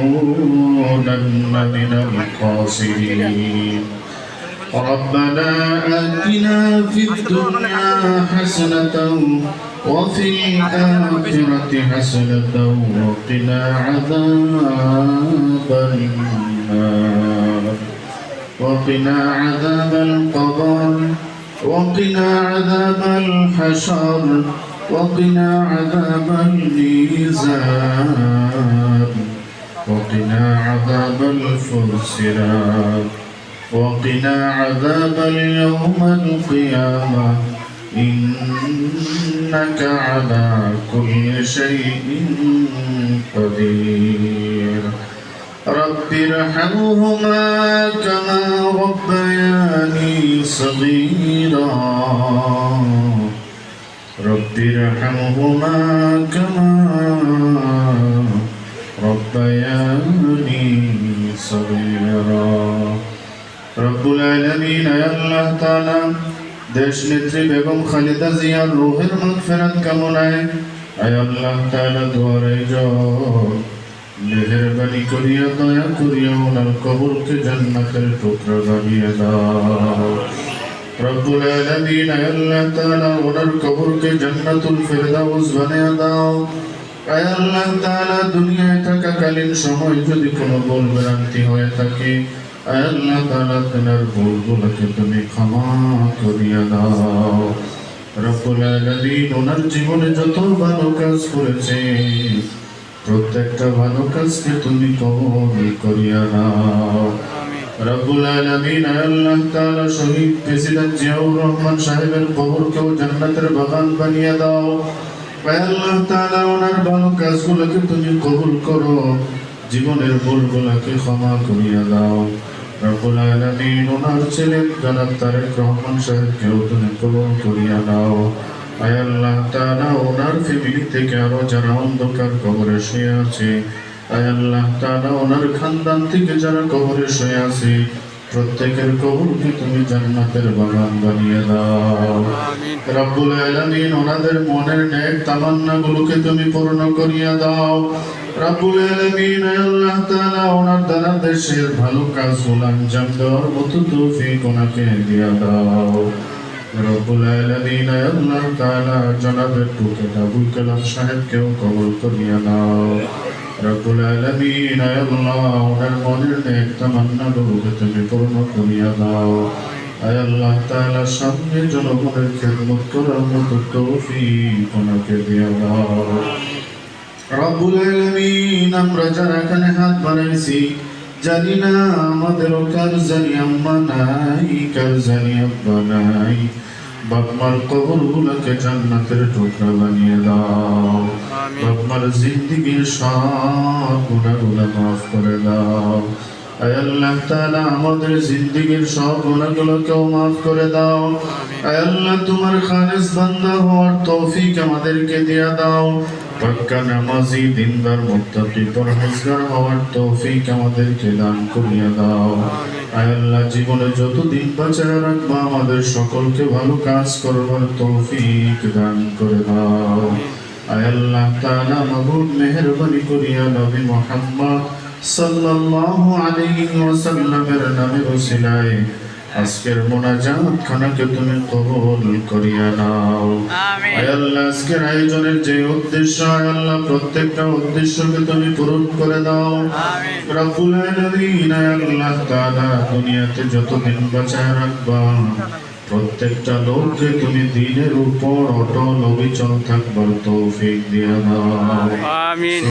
لنكونن من الخاسرين ربنا آتنا في الدنيا حسنة وفي الآخرة حسنة وقنا عذاب النار وقنا عذاب القبر وقنا عذاب الحشر وقنا عذاب الميزان وقنا عذاب الفسرات وقنا عذاب اليوم القيامة إنك على كل شيء قدير رب ارحمهما كما ربياني صغيرا رب ارحمهما كما ربياني صغيرا রব্বুল আলামিন আল্লাহ তাআলা দেশ নেত্রী বেগম খালেদা জিয়ার রূহের মাগফিরাত কামনায় আল্লাহ তাআলা দুয়ারে জোর মেহেরবানি করিয়া দয়া করিয়া ওনার কবরকে জান্নাতের টুকরা বানিয়ে দাও রব্বুল আলামিন আল্লাহ তাআলা ওনার কবরকে জান্নাতুল ফিরদাউস বানিয়ে দাও আল্লাহ তাআলা দুনিয়ায় থাকাকালীন সময় যদি কোনো ভুল ভ্রান্তি হয়ে থাকে আল্লাহ তাআলা তোমার ভুলগুলোকে তুমি ক্ষমা করিয়া দাও রব্বুল আলামিন ওনার জীবনে যত ভালো কাজ করেছে প্রত্যেকটা ভালো কাজকে তুমি কবুল করিয়া নাও রব্বুল আলামিন আল্লাহ তাআলা শহীদ প্রেসিডেন্ট জিয়াউর রহমান সাহেবের কবরকেও জান্নাতের বাগান বানিয়ে দাও আল্লাহ তাআলা ওনার ভালো কাজগুলোকে তুমি কবুল করো জীবনের ভুলগুলোকে ক্ষমা করিয়া দাও রব্বুল আলামিন ওনার ছেলে জনাব তারেক রহমান সাহেবকেও তুমি কবুল করিয়া দাও আল্লাহ তাআলা ওনার ফ্যামিলি থেকে আরো যারা অন্ধকার কবরে শুয়ে আছে আল্লাহ তাআলা ওনার খানদান থেকে যারা কবরে শুয়ে আছে প্রত্যেকের কবরকে তুমি জান্নাতের বাগান বানিয়ে দাও রব্বুল আলামিন ওনাদের মনের নেক তামান্নাগুলোকে তুমি পূর্ণ করিয়া দাও রব্বুল আলামিন আল্লাহ তাআলা ওনার দ্বারা দেশের ভালো কাজগুলো আঞ্জাম দেওয়ার মতো তৌফিক ওনাকে দিয়া দাও রব্বুল আলামিন আল্লাহ তাআলা জনাবের টুকেট আবুল কালাম সাহেবকেও কবুল করিয়া দাও রব্বুল আলামিন আল্লাহ ওনার মনের নেক তামান্নাগুলোকে তুমি পূর্ণ করিয়া দাও আল্লাহ তাআলা সামনে জনগণের খেদমত করার মতো তৌফিক ওনাকে দিয়া দাও রব্বুল আলামিন আমরা যারা এখানে হাত বাড়াইছি জানি না আমাদেরও কার জানি আম্মা নাই কার জানি আব্বা নাই বাপমার কবরগুলোকে জান্নাতের টুকরা বানিয়ে দাও বাপমার জিন্দেগীর সব গুনাহগুলো মাফ করে দাও আল্লাহ তাআলা আমাদের জিন্দেগীর সব গুনাহগুলোকেও মাফ করে দাও আল্লাহ তোমার খালিস বান্দা হওয়ার তৌফিক আমাদেরকে দিয়া দাও পাক্কা নামাজি দিনদার মুত্তাকি পরহেজগার হওয়ার তৌফিক আমাদেরকে দান করিয়া দাও আল্লাহ জীবনে যতদিন বাঁচিয়ে রাখবা আমাদের সকলকে ভালো কাজ করবার তৌফিক দান করে দাও আল্লাহ তাআলা মাবুদ মেহেরবানি করিয়া নবী মুহাম্মদ সাল্লাল্লাহু আলাইহি ওয়াসাল্লামের নামে ওসিলায় আজকের মোনাজাত খানাকে তুমি কবুল করিয়া নাও আল্লাহ আজকের আয়োজনের যে উদ্দেশ্য আল্লাহ প্রত্যেকটা উদ্দেশ্যকে তুমি পূরণ করে দাও রব্বুল আলামিন আল্লাহ তাআলা দুনিয়াতে যতদিন বাঁচায় রাখবা প্রত্যেকটা লোককে তুমি দ্বীনের উপর অটল অবিচল থাকবার তৌফিক দিয়া দাও আমিন।